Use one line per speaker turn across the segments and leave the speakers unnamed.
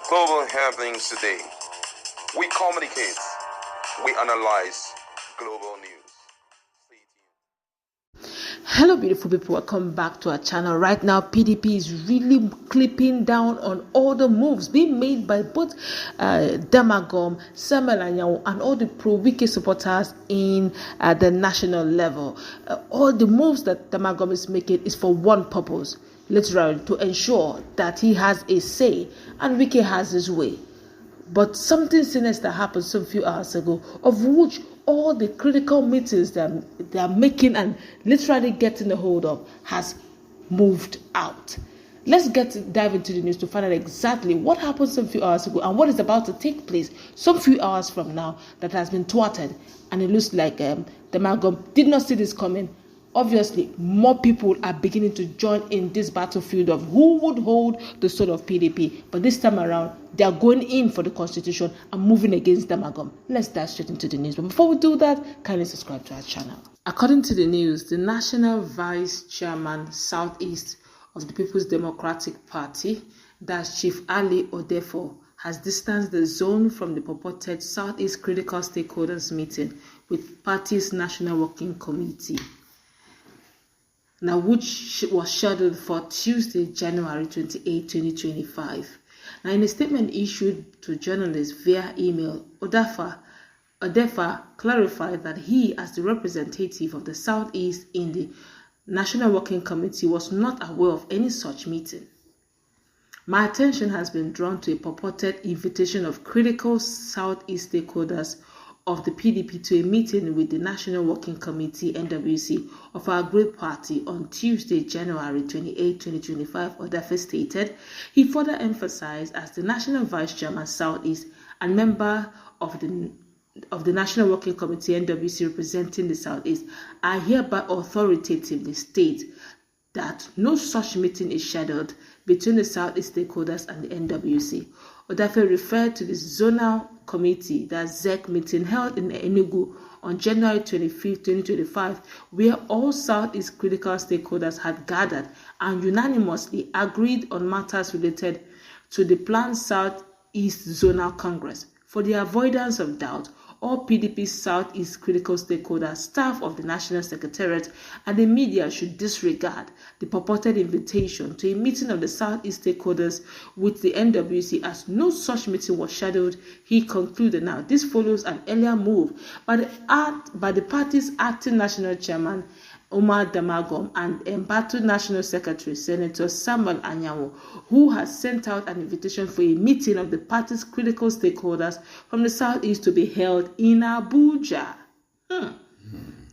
Global happenings today. We communicate. We analyze global news.
Hello beautiful people, welcome back to our channel. Right now PDP is really clipping down on all the moves being made by both Damagum, Samuel Anyanwu, and all the pro-Wike supporters in the national level. All the moves that Damagum is making is for one purpose, literally to ensure that he has a say and Wike has his way. But something sinister happened some few hours ago, of which all the critical meetings that they are making and literally getting a hold of has moved out. Let's dive into the news to find out exactly what happened some few hours ago and what is about to take place some few hours from now that has been thwarted. And it looks like Damagum did not see this coming. Obviously, more people are beginning to join in this battlefield of who would hold the sword of PDP. But this time around, they are going in for the constitution and moving against Damagum. Let's dive straight into the news. But before we do that, kindly subscribe to our channel. According to the news, the National Vice Chairman Southeast of the People's Democratic Party, that's Chief Ali Odefo, has distanced the zone from the purported Southeast Critical Stakeholders meeting with party's National Working Committee, now which was scheduled for Tuesday, January 28, 2025. Now, in a statement issued to journalists via email, Odefa clarified that he, as the representative of the Southeast in the National Working Committee, was not aware of any such meeting. My attention has been drawn to a purported invitation of critical Southeast stakeholders of the PDP to a meeting with the National Working Committee (NWC) of our great party on Tuesday, January 28, 2025, Odefa stated. He further emphasized, as the National Vice Chairman Southeast and member of the National Working Committee (NWC) representing the Southeast, I hereby authoritatively state that no such meeting is scheduled between the Southeast stakeholders and the NWC. Odefa referred to the zonal committee, that ZEC meeting held in Enugu on January 25, 2025, where all Southeast critical stakeholders had gathered and unanimously agreed on matters related to the planned Southeast Zonal Congress. For the avoidance of doubt, all PDP Southeast critical stakeholders, staff of the National Secretariat, and the media should disregard the purported invitation to a meeting of the Southeast stakeholders with the NWC, as no such meeting was scheduled, he concluded. Now, this follows an earlier move by the party's acting national chairman, Umar Damagum, and embattled National Secretary, Senator Samuel Anyanwu, who has sent out an invitation for a meeting of the party's critical stakeholders from the Southeast to be held in Abuja.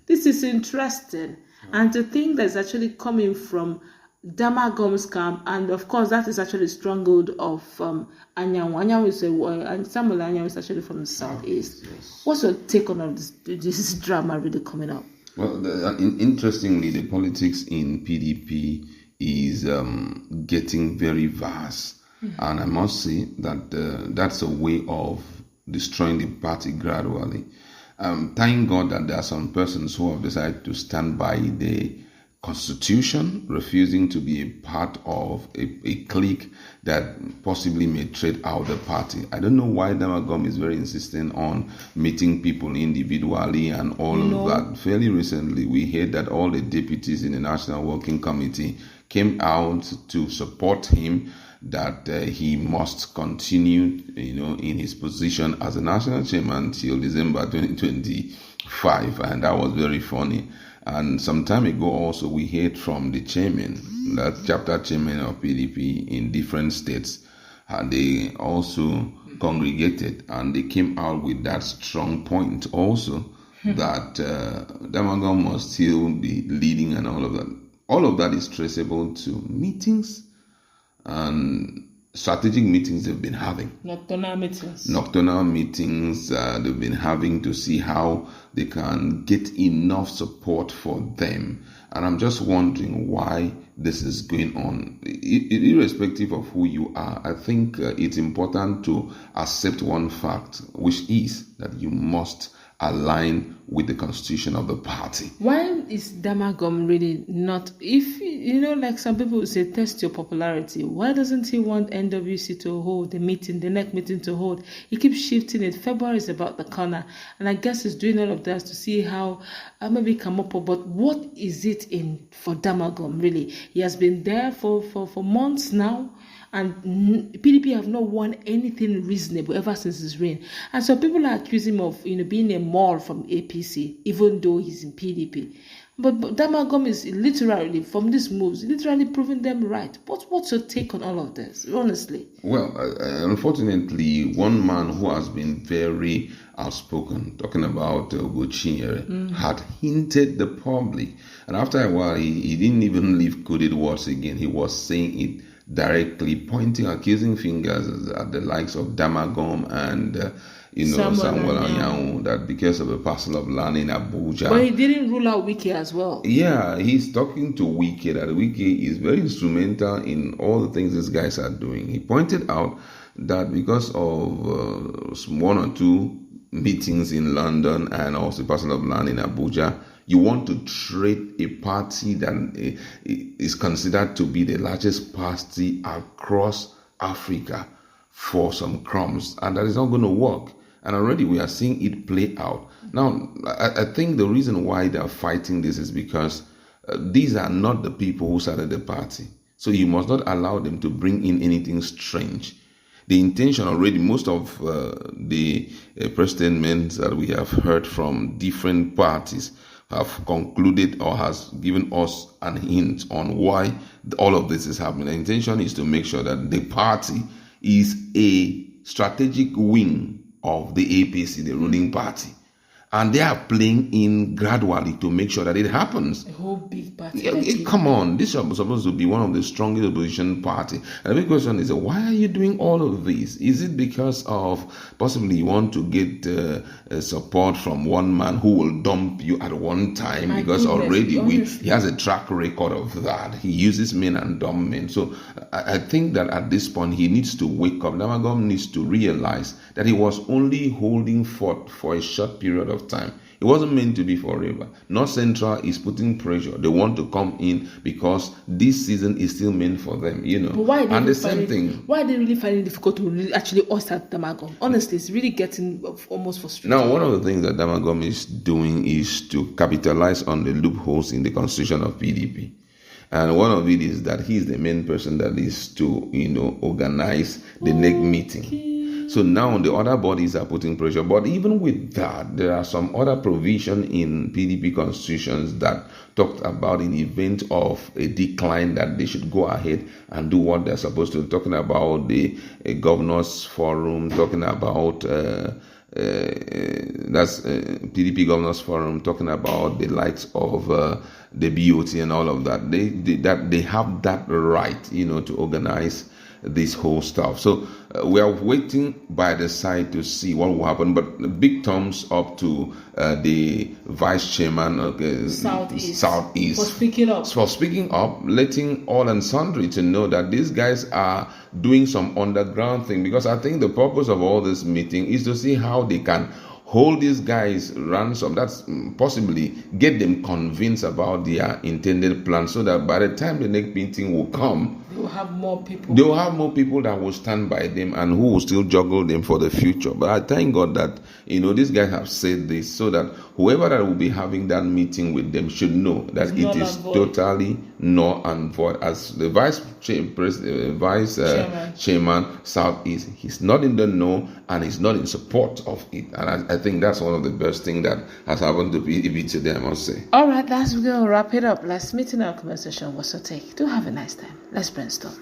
This is interesting. And to think that's actually coming from Damagum's camp, and of course that is actually stronghold of Anyanwu. Anyanwu is and Samuel Anyanwu is actually from the Southeast. Yes. What's your take on this drama really coming up?
Well, interestingly, the politics in PDP is getting very vast. And I must say that that's a way of destroying the party gradually. Thank God that there are some persons who have decided to stand by the Constitution, refusing to be a part of a clique that possibly may trade out the party. I don't know why Damagum is very insistent on meeting people individually and all of that. Fairly recently, we heard that all the deputies in the National Working Committee came out to support him, that he must continue, in his position as a national chairman till December 2025, and that was very funny. And some time ago also we heard from the chairman, that chapter chairman of PDP in different states, and they also congregated and they came out with that strong point also that Damagum must still be leading and all of that. All of that is traceable to meetings and strategic meetings they've been having.
Nocturnal
meetings they've been having to see how they can get enough support for them. And I'm just wondering why this is going on. Irrespective of who you are, I think it's important to accept one fact, which is that you must align with the constitution of the party.
Why is Damagum really not, if, like some people would say, test your popularity, why doesn't he want NWC to hold the next meeting to hold? He keeps shifting it. February is about the corner, and I guess he's doing all of that to see how maybe come up. But what is it in for Damagum, really? He has been there for months now, and PDP have not won anything reasonable ever since his reign. And so people are accusing him of, being a mole from APC, even though he's in PDP. But Damagum is literally, from these moves, literally proving them right. What's your take on all of this, honestly?
Well, unfortunately, one man who has been very outspoken, talking about Ogochinyere, had hinted the public. And after a while, he didn't even leave coded words again. He was saying it directly, pointing, accusing fingers at the likes of Damagum and Samuel Anyanwu, that because of a parcel of land in Abuja.
But he didn't rule out Wike as well.
Yeah, he's talking to Wike, that Wike is very instrumental in all the things these guys are doing. He pointed out that because of one or two meetings in London and also a parcel of land in Abuja, you want to trade a party that is considered to be the largest party across Africa for some crumbs, and that is not going to work. And already we are seeing it play out. Now, I think the reason why they are fighting this is because these are not the people who started the party. So you must not allow them to bring in anything strange. The intention already, most of the statements that we have heard from different parties have concluded or has given us an hint on why all of this is happening. The intention is to make sure that the party is a strategic wing of the APC, the ruling party. And they are playing in gradually to make sure that it happens.
A whole big party.
Come on, this is supposed to be one of the strongest opposition party. And the big question is, why are you doing all of this? Is it because of possibly you want to get support from one man who will dump you at one time? Because already he has a track record of that. He uses men and dumb men. So I think that at this point he needs to wake up. Damagum needs to realize that he was only holding forth for a short period of time. It wasn't meant to be forever. North Central is putting pressure. They want to come in because this season is still meant for them, But why are
they really finding it difficult to really actually at Damagum? Honestly, it's really getting almost frustrating.
Now, one of the things that Damagum is doing is to capitalize on the loopholes in the constitution of PDP. And one of it is that he's the main person that is to, organize the next meeting. So now the other bodies are putting pressure. But even with that, there are some other provision in PDP constitutions that talked about in the event of a decline that they should go ahead and do what they're supposed to. Talking about the governors forum, talking about that's PDP governors forum, talking about the likes of the BOT and all of that. They have that right, to organize this whole stuff. So we are waiting by the side to see what will happen. But big thumbs up to the vice chairman of Southeast for speaking up, letting all and sundry to know that these guys are doing some underground thing. Because I think the purpose of all this meeting is to see how they can hold these guys ransom. That's possibly get them convinced about their intended plan, so that by the time the next meeting will come,
they will have more people.
They will have more people that will stand by them and who will still juggle them for the future. But I thank God that these guys have said this, so that whoever that will be having that meeting with them should know that it is totally null and void. As the vice chairman Southeast, he's not in the know and he's not in support of it. And I think that's one of the best things that has happened to PDP today, I must say.
All right, that's going to wrap it up. Let's meet in our conversation. What's your take? Do have a nice time. Let's brainstorm.